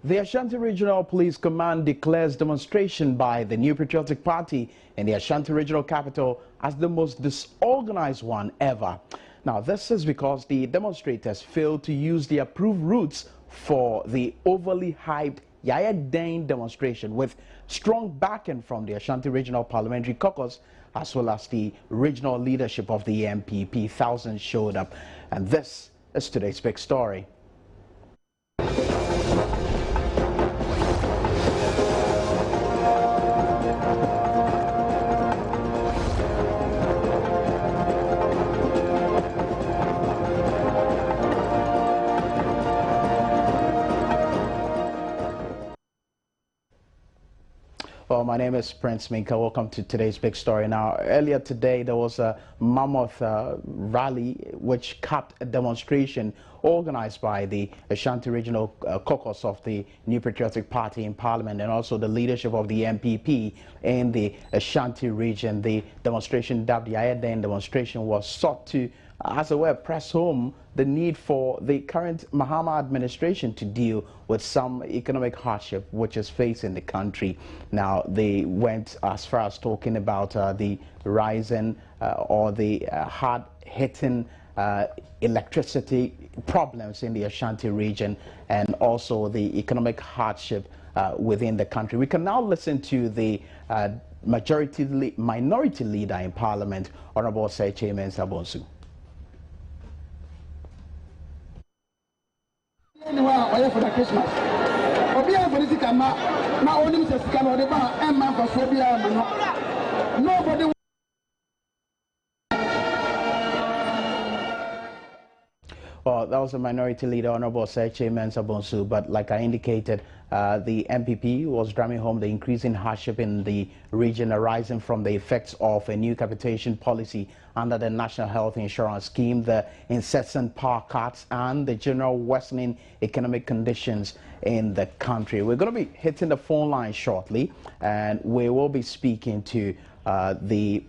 The Ashanti Regional Police Command declares demonstration by the New Patriotic Party in the Ashanti Regional Capital as the most disorganized one ever. Now, this is because the demonstrators failed to use the approved routes for the overly hyped DIEN demonstration, with strong backing from the Ashanti Regional Parliamentary Caucus as well as the regional leadership of the NPP. Thousands showed up, and this is today's big story. Well, my name is Prince Minka. Welcome to today's big story. Now, earlier today, there was a mammoth rally which capped a demonstration organized by the Ashanti Regional Caucus of the New Patriotic Party in Parliament and also the leadership of the NPP in the Ashanti region. The demonstration, dubbed the DIEN demonstration, was sought to, as it were, press home the need for the current Mahama administration to deal with some economic hardship which is facing the country. Now, they went as far as talking about the rising or the hard-hitting electricity problems in the Ashanti region and also the economic hardship within the country. We can now listen to the minority leader in Parliament, Honorable Seche Mensah-Bonsu. For the Christmas. Nobody. Well, that was the minority leader, Honorable Seche Mensah-Bonsu, but like I indicated, the NPP was drumming home the increasing hardship in the region arising from the effects of a new capitation policy under the National Health Insurance Scheme, the incessant power cuts, and the general worsening economic conditions in the country. We're going to be hitting the phone line shortly, and we will be speaking to the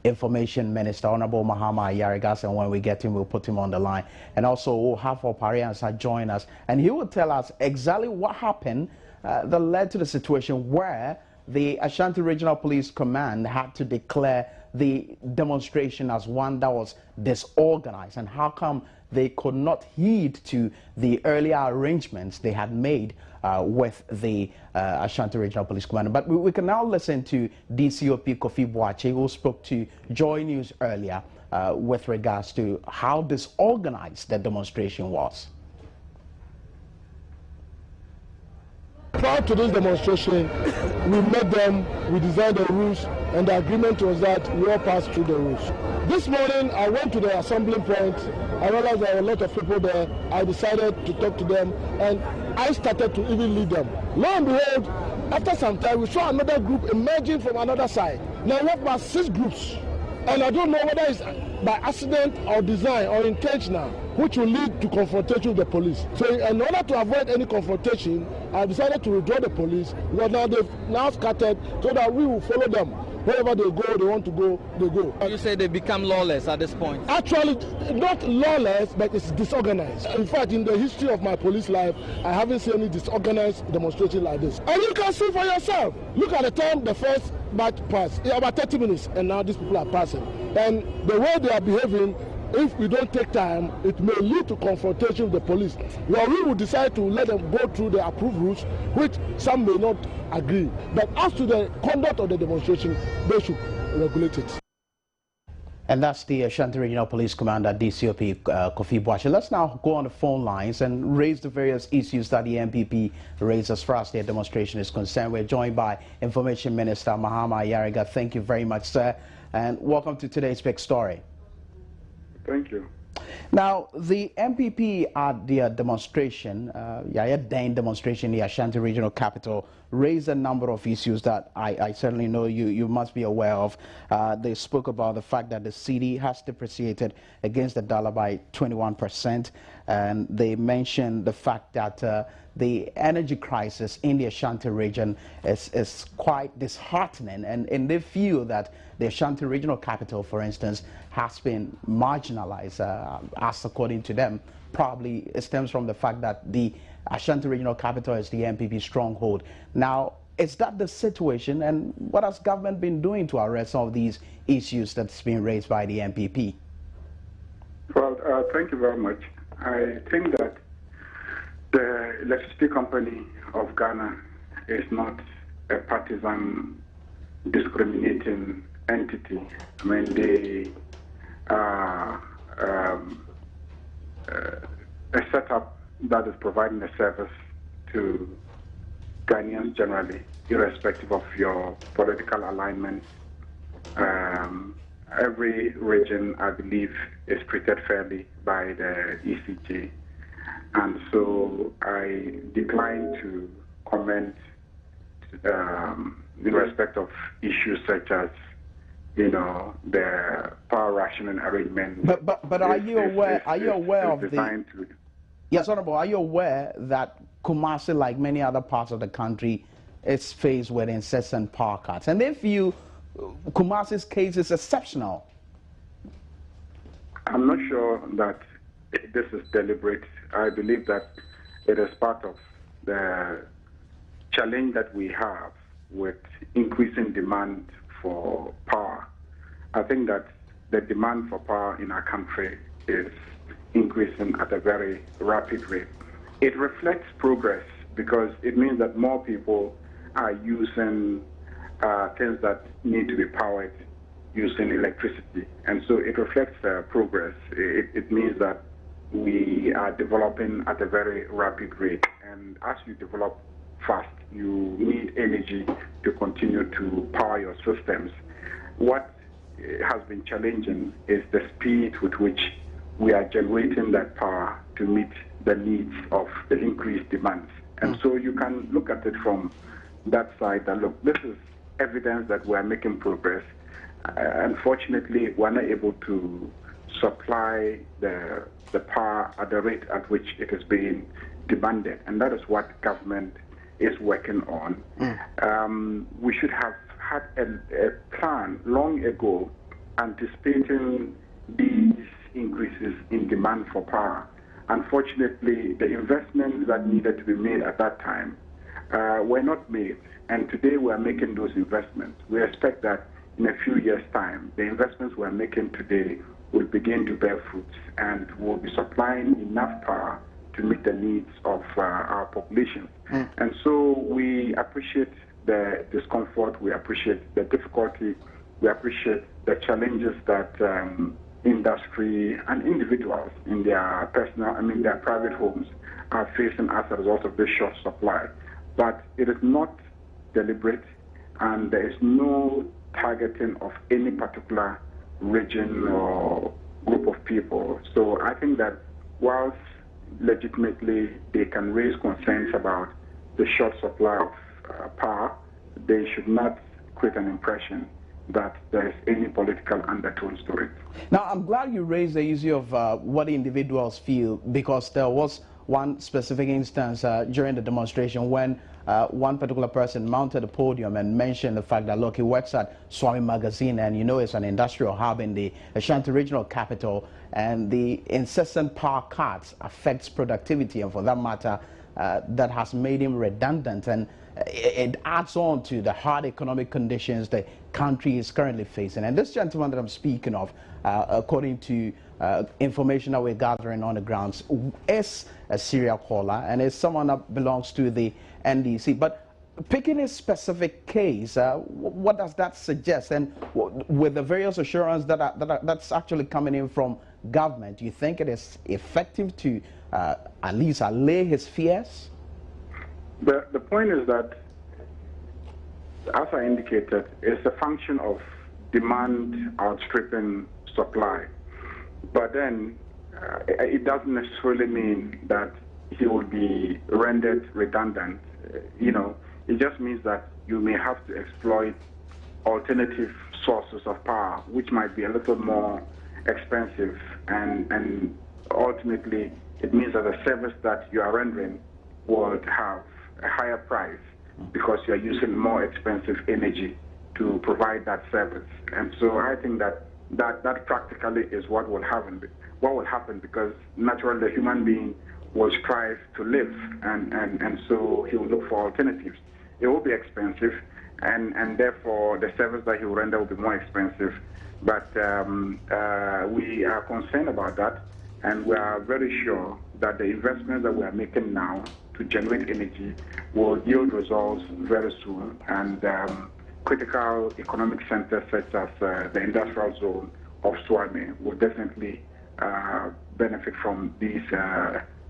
Information Minister, Honorable Mahama Yarigas, and when we get him, we'll put him on the line. And also, we'll have Opariansa join us, and he will tell us exactly what happened that led to the situation where the Ashanti Regional Police Command had to declare the demonstration as one that was disorganized, and how come they could not heed to the earlier arrangements they had made with the Ashanti Regional Police Commander. But we can now listen to DCOP Kofi Boakye, who spoke to Joy News earlier with regards to how disorganized the demonstration was. Prior to this demonstration, we met them, we designed the rules, and the agreement was that we all passed through the rules. This morning, I went to the assembly point. I realized there were a lot of people there. I decided to talk to them, and I started to even lead them. Lo and behold, after some time, we saw another group emerging from another side. Now, we have about 6 groups, and I don't know whether it's by accident or design or intentional, which will lead to confrontation with the police. So in order to avoid any confrontation, I decided to withdraw the police, because now they've scattered, so that we will follow them. Wherever they go, they want to go, they go. You say they become lawless at this point? Actually, not lawless, but it's disorganized. In fact, in the history of my police life, I haven't seen any disorganized demonstration like this. And you can see for yourself. Look at the time the first batch passed. About 30 minutes, and now these people are passing. And the way they are behaving, if we don't take time, it may lead to confrontation with the police. Well, we will decide to let them go through the approved routes, which some may not agree. But as to the conduct of the demonstration, they should regulate it. And that's the Ashanti Regional Police Commander, DCOP Kofi Boakye. Let's now go on the phone lines and raise the various issues that the NPP raised as far as their demonstration is concerned. We're joined by Information Minister Mahama Yariga. Thank you very much, sir, and welcome to today's big story. Thank you. Now, the NPP at their demonstration, DIEN demonstration in the Ashanti Regional Capital, raised a number of issues that I certainly know you must be aware of. They spoke about the fact that the cedi has depreciated against the dollar by 21%, and they mentioned the fact that the energy crisis in the Ashanti region is quite disheartening, and they feel that the Ashanti Regional Capital, for instance, has been marginalized, as according to them, probably it stems from the fact that the Ashanti Regional Capital is the NPP stronghold. Now, is that the situation, and what has government been doing to address some of these issues that's been raised by the NPP? Well, thank you very much. I think that the Electricity Company of Ghana is not a partisan discriminating entity. I mean, they are a setup that is providing a service to Ghanaians generally, irrespective of your political alignment. Every region, I believe, is treated fairly by the ECJ, and so I decline to comment in respect of issues such as, the power rationing arrangement. But are you aware? Are you aware of the? Yes, Honorable. Are you aware that Kumasi, like many other parts of the country, is faced with incessant power cuts? And if Kumasi's case is exceptional. I'm not sure that this is deliberate. I believe that it is part of the challenge that we have with increasing demand for power. I think that the demand for power in our country is increasing at a very rapid rate. It reflects progress because it means that more people are using things that need to be powered using electricity. And so it reflects progress. It means that we are developing at a very rapid rate. And as you develop fast, you need energy to continue to power your systems. What has been challenging is the speed with which we are generating that power to meet the needs of the increased demands. And so you can look at it from that side that, look, this is evidence that we are making progress. Unfortunately, we're not able to supply the power at the rate at which it is being demanded, and that is what government is working on. We should have had a plan long ago anticipating these increases in demand for power. Unfortunately, the investments that needed to be made at that time were not made, and today we are making those investments. We expect that in a few years' time, the investments we are making today will begin to bear fruits, and will be supplying enough power to meet the needs of our population. And so we appreciate the discomfort, we appreciate the difficulty, we appreciate the challenges that industry and individuals in their their private homes are facing as a result of this short supply. But it is not deliberate, and there is no targeting of any particular region or group of people. So I think that whilst legitimately they can raise concerns about the short supply of power, they should not create an impression that there is any political undertones to it. Now, I'm glad you raised the issue of what individuals feel, because there was one specific instance during the demonstration when one particular person mounted a podium and mentioned the fact that, look, he works at Swami Magazine, and it's an industrial hub in the Ashanti Regional Capital, and the incessant power cuts affects productivity, and for that matter, that has made him redundant, and it adds on to the hard economic conditions the country is currently facing. And this gentleman that I'm speaking of, according to information that we're gathering on the grounds, is a serial caller and is someone that belongs to the NDC. But picking a specific case, what does that suggest? And with the various assurance that's actually coming in from government, do you think it is effective to at least allay his fears? The point is that, as I indicated, it's a function of demand outstripping supply. But then it doesn't necessarily mean that he will be rendered redundant. It just means that you may have to exploit alternative sources of power, which might be a little more expensive, and ultimately it means that the service that you are rendering would have a higher price because you are using more expensive energy to provide that service. And so I think that practically is what will happen. What will happen, because naturally the human being will strive to live, and so he will look for alternatives. It will be expensive, and therefore the service that he will render will be more expensive. But we are concerned about that, and we are very sure that the investments that we are making now to generate energy will yield results very soon, and critical economic centers such as the industrial zone of Swami will definitely benefit from these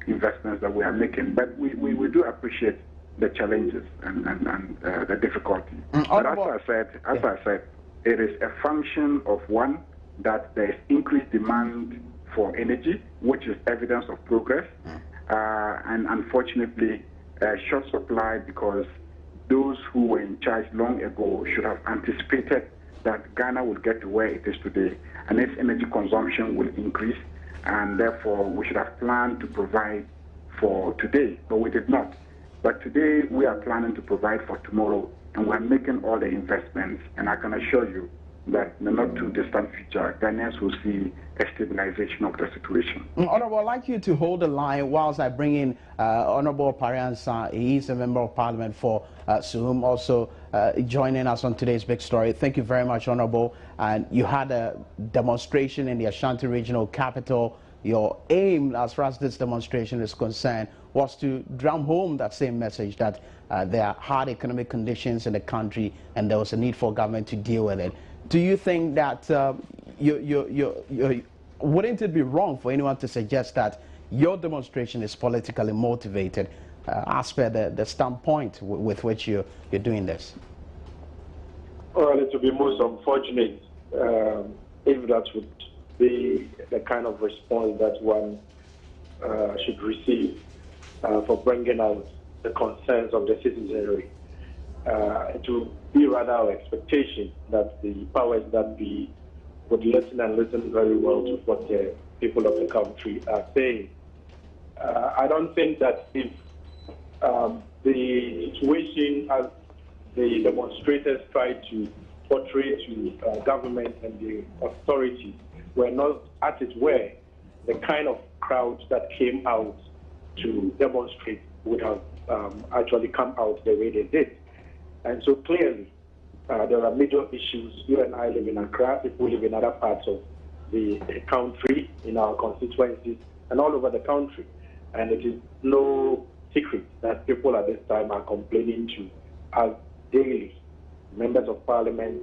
investments that we are making. But we do appreciate the challenges and the difficulty. But as I said, it is a function of one, that there is increased demand for energy, which is evidence of progress, and unfortunately short supply, because those who were in charge long ago should have anticipated that Ghana would get to where it is today, and its energy consumption will increase, and therefore we should have planned to provide for today, but we did not. But today we are planning to provide for tomorrow, and we're making all the investments, and I can assure you that in the not too distant future, Ghanaians will see a stabilization of the situation. Honorable, I'd like you to hold the line whilst I bring in Honorable Pariansa. He is a member of parliament for Suhum, also joining us on today's big story. Thank you very much, Honorable. And you had a demonstration in the Ashanti regional capital. Your aim, as far as this demonstration is concerned, was to drum home that same message that there are hard economic conditions in the country and there was a need for government to deal with it. Do you think that wouldn't it be wrong for anyone to suggest that your demonstration is politically motivated as per the standpoint with which you're doing this? Well, it would be most unfortunate if that would be the kind of response that one should receive for bringing out the concerns of the citizenry. It will be rather our expectation that the powers that be would listen and listen very well to what the people of the country are saying. I don't think that if the situation as the demonstrators tried to portray to government and the authorities were not at it where the kind of crowd that came out to demonstrate would have actually come out the way they did. And so clearly, there are major issues. You and I live in Accra, people live in other parts of the country, in our constituencies, and all over the country. And it is no secret that people at this time are complaining to us daily. Members of parliament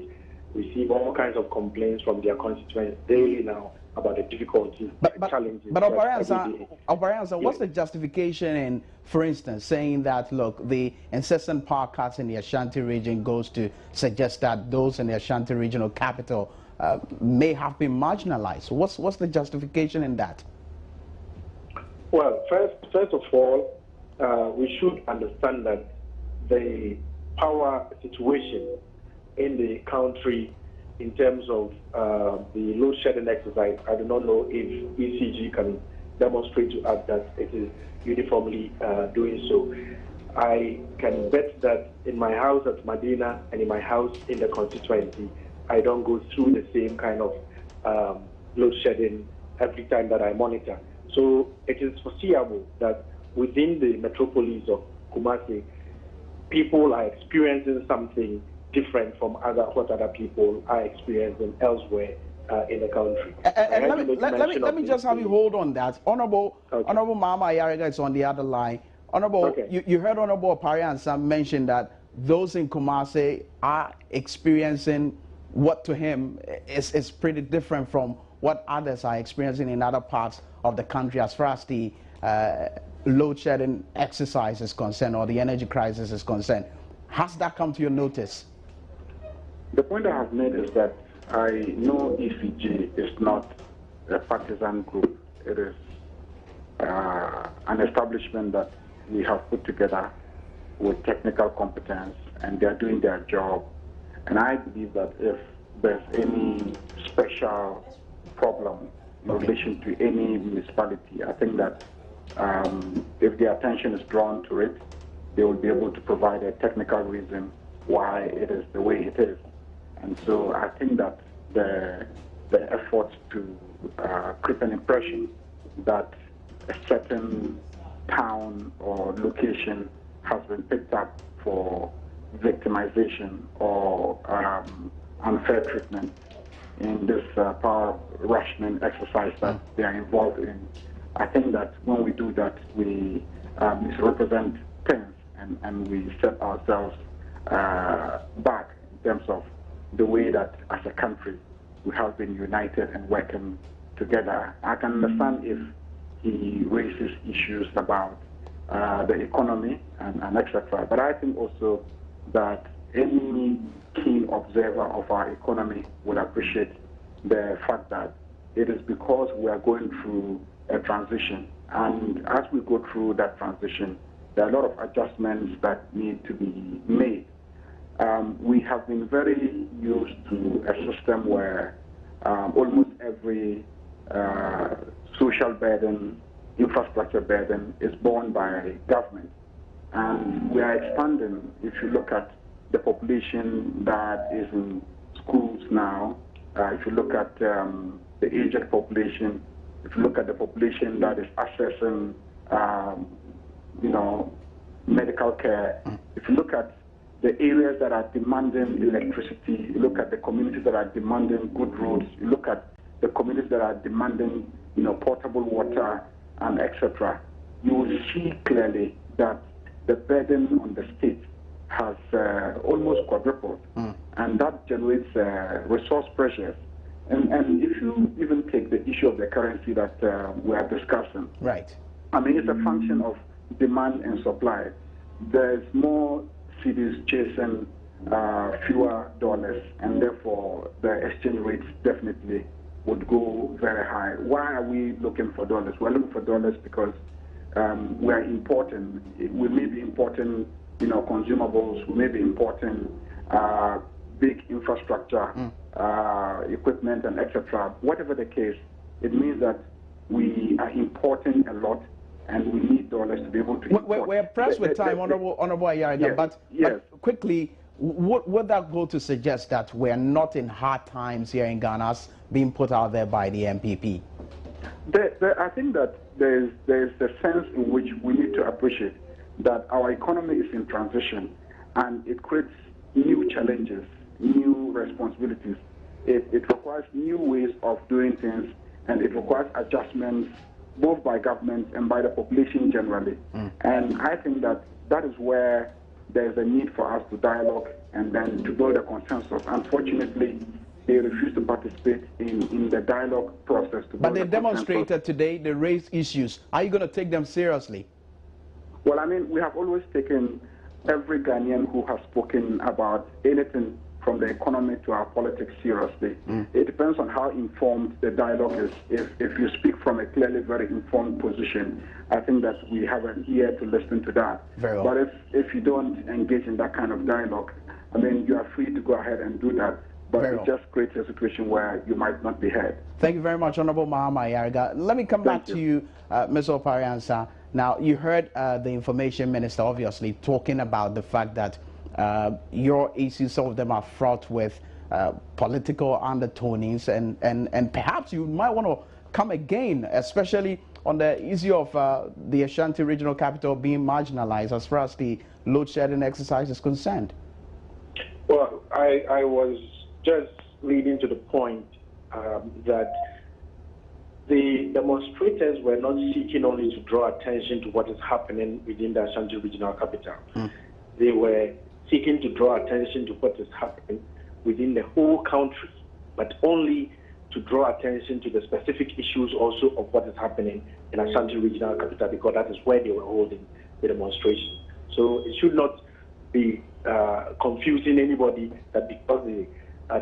receive all kinds of complaints from their constituents daily now about the difficulties, challenges. But Opariansa, what's the justification in, for instance, saying that, look, the incessant power cuts in the Ashanti region goes to suggest that those in the Ashanti regional capital may have been marginalized? What's the justification in that? Well, first of all, we should understand that the power situation in the country in terms of the load shedding exercise, I do not know if ECG can demonstrate to us that it is uniformly doing so. I can bet that in my house at Medina and in my house in the constituency, I don't go through the same kind of load shedding every time that I monitor. So it is foreseeable that within the metropolis of Kumasi, people are experiencing something different from what other people are experiencing elsewhere in the country. Let me just have you hold on that. Honorable Mama Yarega is on the other line. Honorable, you heard Honorable Pariansa mention that those in Kumasi are experiencing what to him is pretty different from what others are experiencing in other parts of the country as far as the load shedding exercise is concerned or the energy crisis is concerned. Has that come to your notice? The point I have made is that I know ECG is not a partisan group. It is an establishment that we have put together with technical competence, and they are doing their job. And I believe that if there's any special problem in relation to any municipality, I think that if the attention is drawn to it, they will be able to provide a technical reason why it is the way it is. And so I think that the efforts to create an impression that a certain town or location has been picked up for victimization or unfair treatment in this power rationing exercise that they are involved in. I think that when we do that, we misrepresent things and we set ourselves back in terms of the way that as a country we have been united and working together. I can understand if he raises issues about the economy and etc. But I think also that any keen observer of our economy will appreciate the fact that it is because we are going through a transition. And as we go through that transition, there are a lot of adjustments that need to be made. We have been very used to a system where almost every social burden, infrastructure burden is borne by government. And we are expanding. If you look at the population that is in schools now, if you look at the aged population, if you look at the population that is accessing, medical care, if you look at the areas that are demanding electricity, you look at the communities that are demanding good roads, you look at the communities that are demanding, potable water and etc., you will see clearly that the burden on the state has almost quadrupled, and that generates resource pressures. And if you even take the issue of the currency that we are discussing, right? I mean, it's a function of demand and supply. There's more cities chasing fewer dollars, and therefore the exchange rates definitely would go very high. Why are we looking for dollars? We're looking for dollars because we are importing. We may be importing, consumables. We may be importing big infrastructure, equipment, and etc. Whatever the case, it means that we are importing a lot, and we need dollars to be able to import. We're pressed with time, Honorable Ayariga, but quickly, would that go to suggest that we're not in hard times here in Ghana as being put out there by the NPP? I think that there's a sense in which we need to appreciate that our economy is in transition, and it creates new challenges, new responsibilities. It requires new ways of doing things, and it requires adjustments both by government and by the population generally. And I think that is where there's a need for us to dialogue and then to build a consensus. Unfortunately, they refuse to participate in the dialogue process. But they demonstrated today, they raised issues. Are you going to take them seriously? Well, I mean, we have always taken every Ghanaian who has spoken about anything from the economy to our politics seriously. It depends on how informed the dialogue is. If you speak from a clearly very informed position, I think that we have an ear to listen to that. Very well. But if you don't engage in that kind of dialogue, I mean, you are free to go ahead and do that. But it just creates a situation where you might not be heard. Thank you very much, Honorable Mahama Ayariga. Let me come back to you, Ms. Opariansa. Now, you heard the Information Minister obviously talking about the fact that your issues, some of them are fraught with political undertonings, and perhaps you might want to come again, especially on the issue of the Ashanti regional capital being marginalized as far as the load shedding exercise is concerned. Well, I was just leading to the point that the demonstrators were not seeking only to draw attention to what is happening within the Ashanti regional capital. They were seeking to draw attention to what is happening within the whole country, but only to draw attention to the specific issues also of what is happening in Ashanti regional capital, because that is where they were holding the demonstration. So it should not be confusing anybody that because the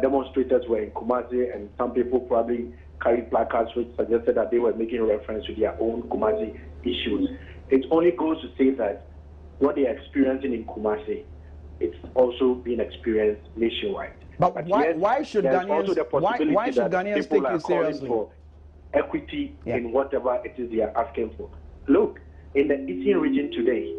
demonstrators were in Kumasi and some people probably carried placards which suggested that they were making reference to their own Kumasi issues. It only goes to say that what they are experiencing in Kumasi, it's also being experienced nationwide. But why should Ghanaians take you seriously? For equity in whatever it is they are asking for. Look, in the Eastern region today,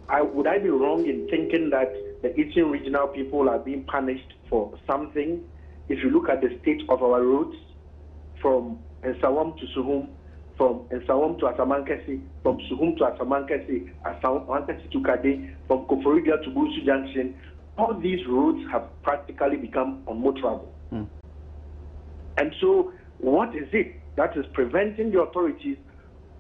would I be wrong in thinking that the Eastern regional people are being punished for something? If you look at the state of our roads, from Nsawam to Suhum, from Nsawam to Asamankesi, from Suhum to Asamankesi, Asamankesi to Kade, from Koforidia to Busu Junction, all these roads have practically become unmotorable. And so what is it that is preventing the authorities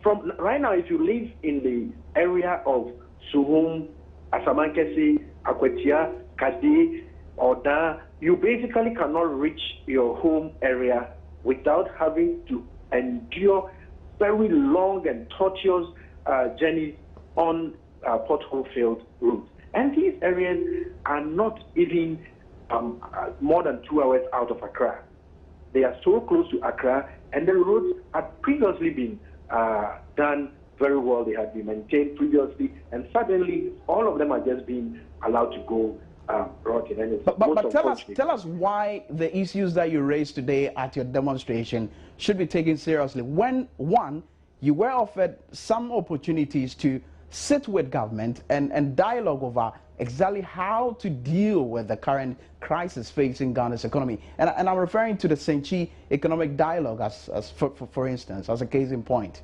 from, right now, if you live in the area of Suhum, Asamankesi, Akwetia, Kade, Oda, you basically cannot reach your home area without having to endure very long and tortuous journeys on pothole-filled roads. And these areas are not even more than 2 hours out of Accra. They are so close to Accra, and the roads had previously been done very well. They had been maintained previously, and suddenly all of them are just being allowed to go rotten. And but tell us why the issues that you raised today at your demonstration should be taken seriously. When, one, you were offered some opportunities to sit with government and dialogue over exactly how to deal with the current crisis facing Ghana's economy. And I'm referring to the Senchi Economic Dialogue as for instance, as a case in point.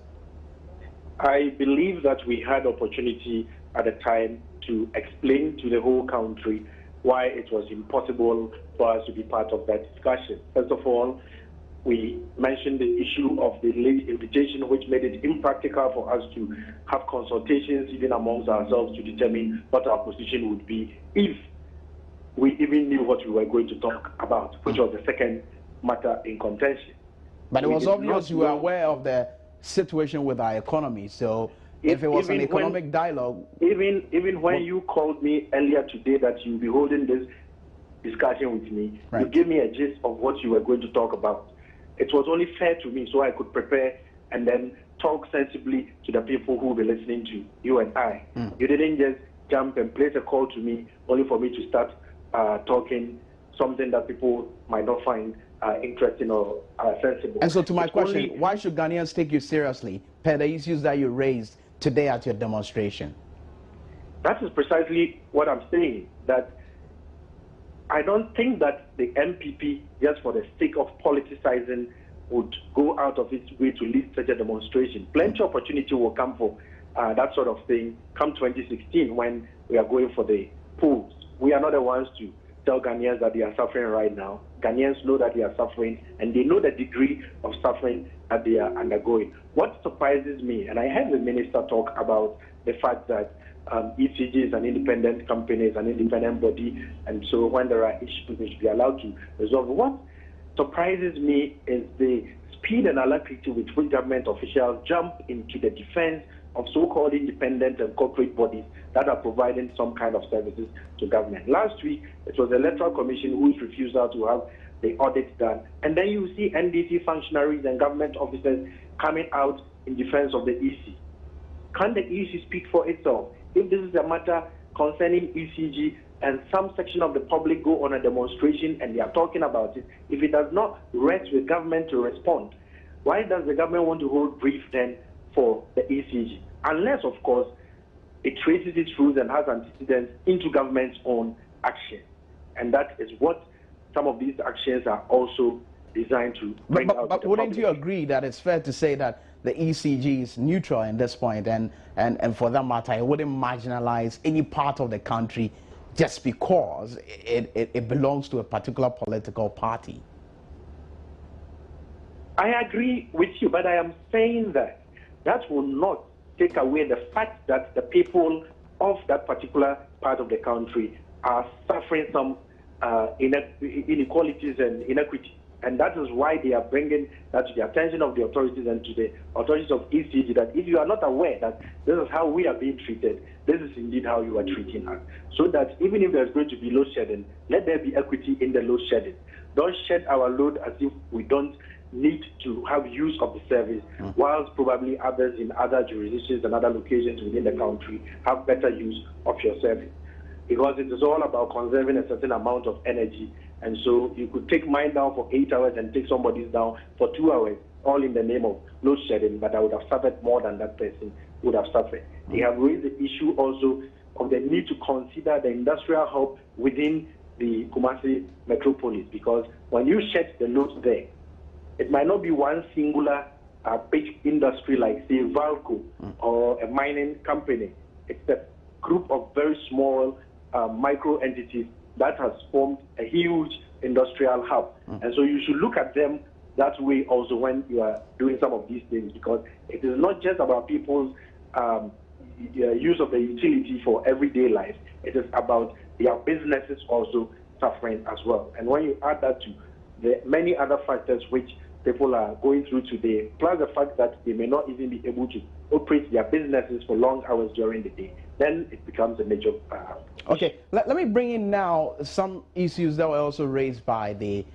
I believe that we had opportunity at the time to explain to the whole country why it was impossible for us to be part of that discussion. First of all, we mentioned the issue of the late invitation, which made it impractical for us to have consultations even amongst ourselves to determine what our position would be if we even knew what we were going to talk about, which was the second matter in contention. But it was obvious you were aware of the situation with our economy, so if it was an economic dialogue... Even when you called me earlier today that you'll be holding this discussion with me, you gave me a gist of what you were going to talk about. It was only fair to me so I could prepare and then talk sensibly to the people who will be listening to you and I. You didn't just jump and place a call to me only for me to start talking something that people might not find interesting or sensible. And so to my question, why should Ghanaians take you seriously per the issues that you raised today at your demonstration? That is precisely what I'm saying, that I don't think that the NPP, just for the sake of politicizing, would go out of its way to lead such a demonstration. Plenty of opportunity will come for that sort of thing come 2016 when we are going for the polls. We are not the ones to tell Ghanaians that they are suffering right now. Ghanaians know that they are suffering, and they know the degree of suffering that they are undergoing. What surprises me, and I heard the minister talk about the fact that ECG is an independent company, is an independent body, and so when there are issues, they should be allowed to resolve. What surprises me is the speed and alacrity with which government officials jump into the defense of so-called independent and corporate bodies that are providing some kind of services to government. Last week, it was the Electoral Commission whose refusal to have the audit done. And then you see NDC functionaries and government officers coming out in defense of the EC. Can the EC speak for itself? If this is a matter concerning ECG and some section of the public go on a demonstration and they are talking about it, if it does not rest with government to respond, why does the government want to hold brief then for the ECG? Unless, of course, it traces its rules and has antecedents into government's own action. And that is what some of these actions are also designed to bring out. But wouldn't you agree that it's fair to say that the ECG is neutral in this point, and for that matter, it wouldn't marginalize any part of the country just because it belongs to a particular political party? I agree with you, but I am saying that will not take away the fact that the people of that particular part of the country are suffering some inequalities and inequity. And that is why they are bringing that to the attention of the authorities and to the authorities of ECG, that if you are not aware that this is how we are being treated, this is indeed how you are treating us. So that even if there's going to be load shedding, let there be equity in the load shedding. Don't shed our load as if we don't need to have use of the service, whilst probably others in other jurisdictions and other locations within the country have better use of your service. Because it is all about conserving a certain amount of energy. And so you could take mine down for 8 hours and take somebody's down for 2 hours, all in the name of load shedding, but I would have suffered more than that person would have suffered. They have raised the issue also of the need to consider the industrial hub within the Kumasi metropolis, because when you shed the load there, it might not be one singular a big industry like, say, Valco or a mining company. It's a group of very small micro entities that has formed a huge industrial hub. And so you should look at them that way also when you are doing some of these things, because it is not just about people's use of the utility for everyday life. It is about their businesses also suffering as well. And when you add that to the many other factors which people are going through today, plus the fact that they may not even be able to operate their businesses for long hours during the day, then it becomes a major Okay, let me bring in now some issues that were also raised by the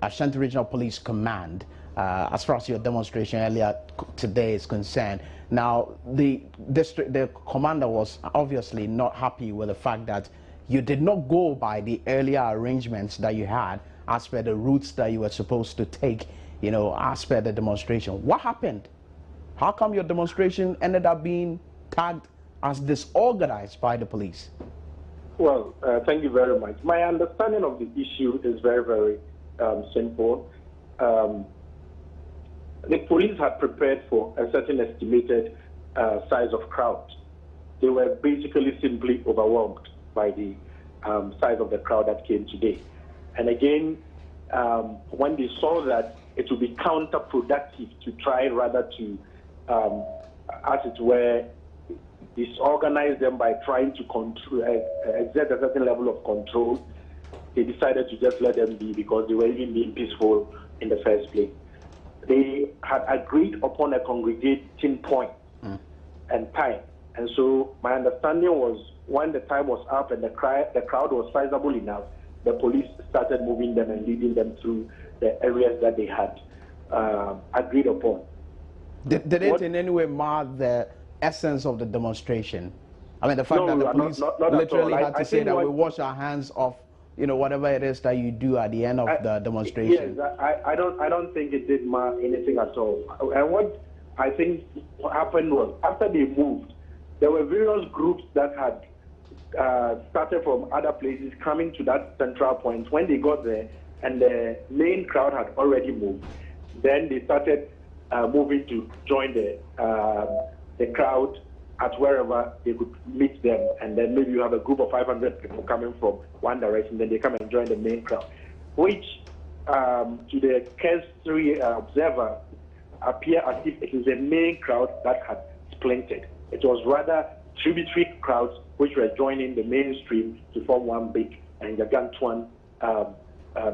Ashanti Regional Police Command as far as your demonstration earlier today is concerned. Now, the commander was obviously not happy with the fact that you did not go by the earlier arrangements that you had as per the routes that you were supposed to take, you know, as per the demonstration. What happened? How come your demonstration ended up being tagged as disorganized by the police? Well, thank you very much. My understanding of the issue is very, very simple. The police had prepared for a certain estimated size of crowd. They were basically simply overwhelmed by the size of the crowd that came today. And again, when they saw that it would be counterproductive to try rather to, as it were, disorganize them by trying to control, exert a certain level of control, they decided to just let them be because they were even being peaceful in the first place. They had agreed upon a congregating point and time. And so my understanding was when the time was up and the crowd was sizable enough, the police started moving them and leading them through the areas that they had agreed upon. Did it in any way mar the essence of the demonstration? I mean, the fact that the police not literally had to I say that we wash our hands off, you know, whatever it is that you do at the end of the demonstration. Yes, I don't think it did mar anything at all. And what I think happened was after they moved, there were various groups that had started from other places coming to that central point. When they got there and the main crowd had already moved, then they started moving to join the crowd at wherever they could meet them. And then maybe you have a group of 500 people coming from one direction, then they come and join the main crowd, which to the cursory observer appear as if it is the main crowd that had splintered. It was rather tributary crowds which were joining the mainstream to form one big and gargantuan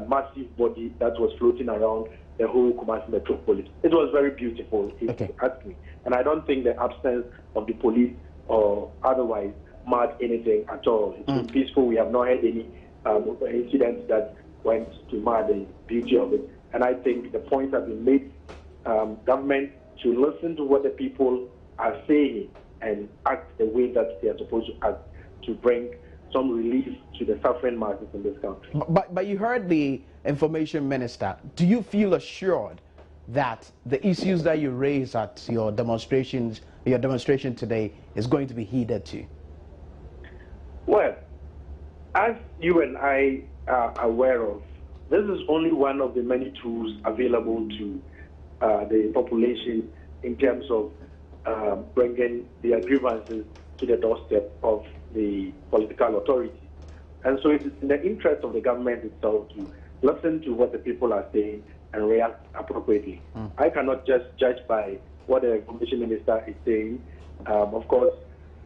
massive body that was floating around the whole Kumasi metropolis. It was very beautiful, if you ask me. And I don't think the absence of the police or otherwise marred anything at all. It's been peaceful. We have not had any incidents that went to mar the beauty of it. And I think the points have been made. Government should listen to what the people are saying and act the way that they are supposed to act to bring some relief to the suffering masses in this country. But you heard the information minister. Do you feel assured that the issues that you raised at your demonstration today is going to be heeded to? Well, as you and I are aware of, this is only one of the many tools available to the population in terms of bringing their grievances to the doorstep of the political authority. And so it is in the interest of the government itself to listen to what the people are saying and react appropriately. I cannot just judge by what the information minister is saying. Of course,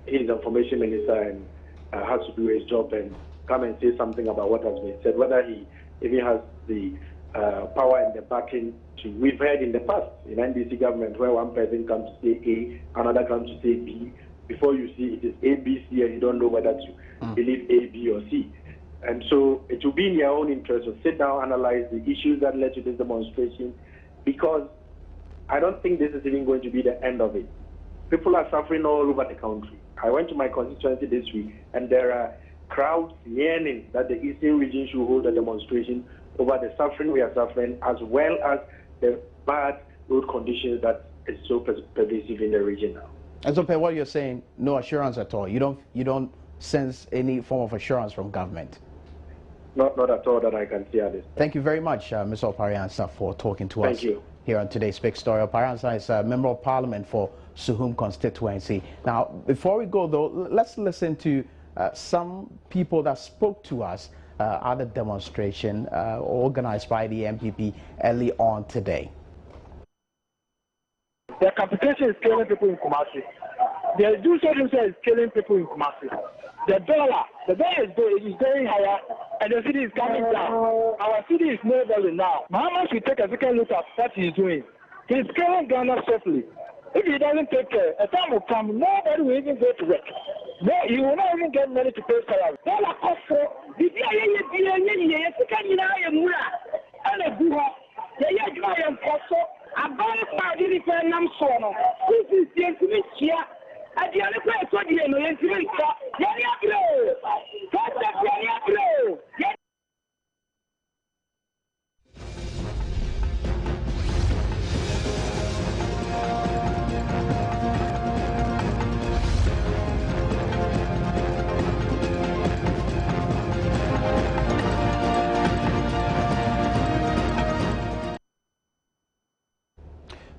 he is the information minister and has to do his job and come and say something about what has been said, whether he even has the power and the backing to. We've heard in the past in NDC government where one person comes to say A, another comes to say B. Before you see it is A, B, C, and you don't know whether to believe A, B, or C. And so it will be in your own interest to sit down, analyze the issues that led to this demonstration, because I don't think this is even going to be the end of it. People are suffering all over the country. I went to my constituency this week, and there are crowds yearning that the Eastern region should hold a demonstration over the suffering we are suffering, as well as the bad road conditions that is so pervasive in the region now. And so, what you're saying, no assurance at all. You don't sense any form of assurance from government. Not at all that I can see at this. Thank you very much, Mr. Opariansa, for talking to us. Thank you. here on today's Big Story. Paransa is a member of parliament for Suhum constituency. Now, before we go though, let's listen to some people that spoke to us at the demonstration organized by the NPP early on today. The competition is killing people in Kumasi. The do so themselves is killing people in Kumasi. The dollar is going higher, and the city is coming down. Our city is no value now. Muhammad should take a second look at what he's doing. He's killing Ghana safely. If he doesn't take care, a time will come, nobody will even go to work. No, he will not even get money to pay salary. Dollar cost for the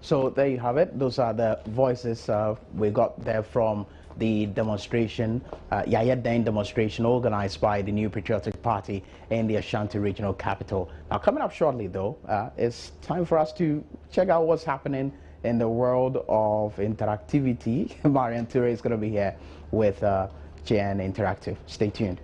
So there you have it. Those are the voices we got there from the demonstration, DIEN demonstration organized by the New Patriotic Party in the Ashanti Regional Capital. Now, coming up shortly, though, it's time for us to check out what's happening in the world of interactivity. Marian Toure is going to be here with JN Interactive. Stay tuned.